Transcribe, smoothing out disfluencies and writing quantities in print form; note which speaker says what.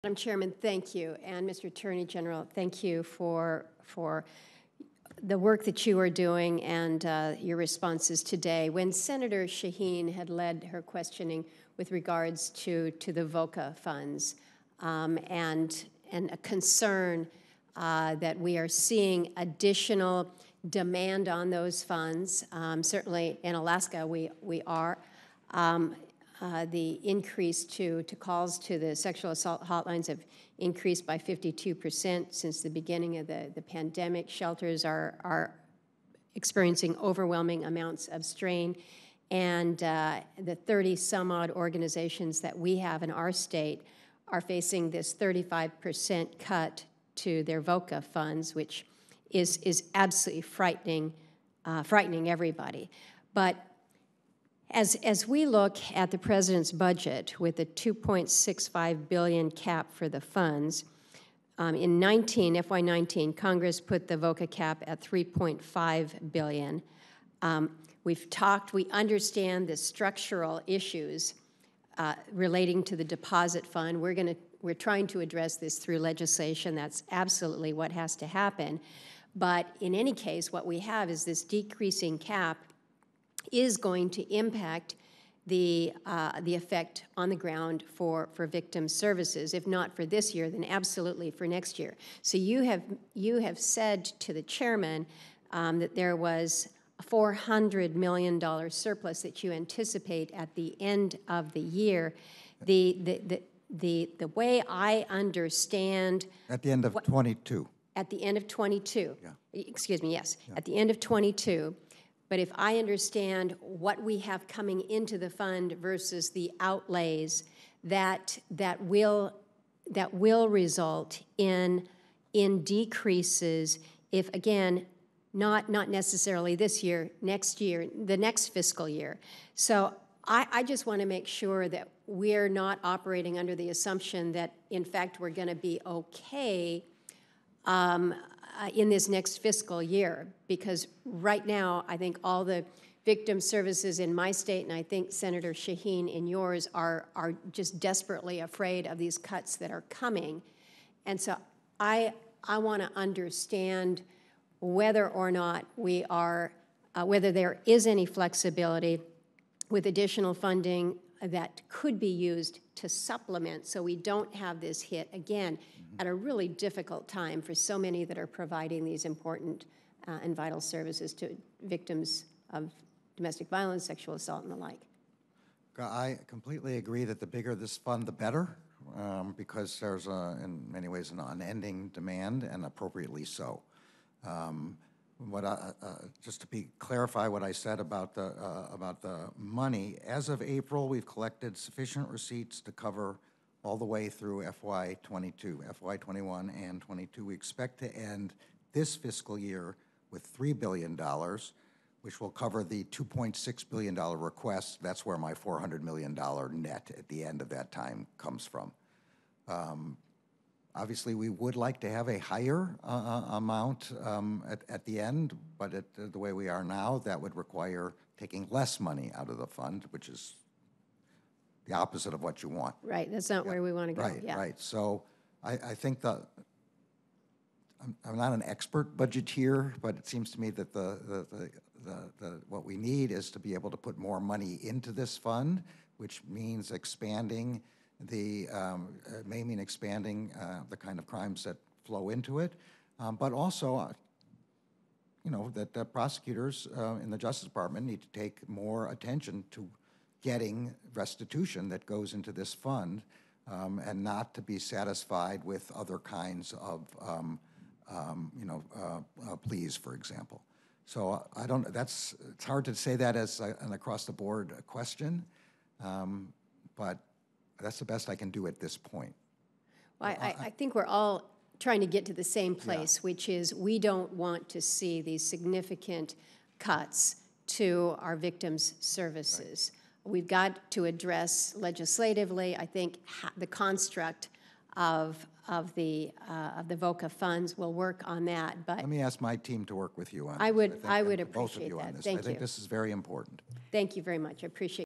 Speaker 1: Madam Chairman, thank you. And Mr. Attorney General, thank you for the work that you are doing and your responses today. When Senator Shaheen had led her questioning with regards to the VOCA funds and a concern that we are seeing additional demand on those funds, certainly in Alaska we are. The increase to calls to the sexual assault hotlines have increased by 52% since the beginning of the pandemic. Shelters are experiencing overwhelming amounts of strain, and the 30-some-odd organizations that we have in our state are facing this 35% cut to their VOCA funds, which is absolutely frightening everybody. But as we look at the President's budget with a $2.65 billion cap for the funds, in FY19, Congress put the VOCA cap at $3.5 billion. We understand the structural issues relating to the deposit fund. We're trying to address this through legislation. That's absolutely what has to happen. But in any case, what we have is this decreasing cap is going to impact the effect on the ground for victim services. If not for this year, then absolutely for next year. So you have said to the chairman that there was a $400 million surplus that you anticipate at the end of the year. The way I understand
Speaker 2: at the end of 22.
Speaker 1: At the end of 22.
Speaker 2: Yeah.
Speaker 1: Excuse me. Yes.
Speaker 2: Yeah.
Speaker 1: At the end of 22. But if I understand what we have coming into the fund versus the outlays, that will result in decreases. If again, not necessarily this year, next year, the next fiscal year. So I just want to make sure that we're not operating under the assumption that in fact we're going to be okay in this next fiscal year, because right now I think all the victim services in my state, and I think Senator Shaheen in yours, are just desperately afraid of these cuts that are coming. And so I want to understand whether or not we are, whether there is any flexibility with additional funding that could be used to supplement so we don't have this hit again at a really difficult time for so many that are providing these important and vital services to victims of domestic violence, sexual assault, and the like.
Speaker 2: I completely agree that the bigger this fund, the better, because there's, in many ways, an unending demand, and appropriately so. Just to clarify what I said about the money, as of April, we've collected sufficient receipts to cover all the way through FY22, FY21, and 22. We expect to end this fiscal year with $3 billion, which will cover the $2.6 billion request. That's where my $400 million net at the end of that time comes from. Obviously, we would like to have a higher amount at the end, but the way we are now, that would require taking less money out of the fund, which is the opposite of what you want.
Speaker 1: Right, that's not where we want to go.
Speaker 2: Right,
Speaker 1: yeah.
Speaker 2: right. So I think I'm not an expert budgeteer, but it seems to me that what we need is to be able to put more money into this fund, which means expanding the kind of crimes that flow into it, but also, that the prosecutors in the Justice Department need to take more attention to getting restitution that goes into this fund, and not to be satisfied with other kinds of, pleas, for example. So it's hard to say that as an across-the-board question, but that's the best I can do at this point.
Speaker 1: Well, I think we're all trying to get to the same place, yeah, which is we don't want to see these significant cuts to our victims' services. Right. We've got to address legislatively, I think, the construct of the VOCA funds. Will work on that. But
Speaker 2: let me ask my team to work with you on
Speaker 1: I would
Speaker 2: both
Speaker 1: appreciate
Speaker 2: of you
Speaker 1: that.
Speaker 2: on this.
Speaker 1: Thank you.
Speaker 2: I think this is very important.
Speaker 1: Thank you very much. I appreciate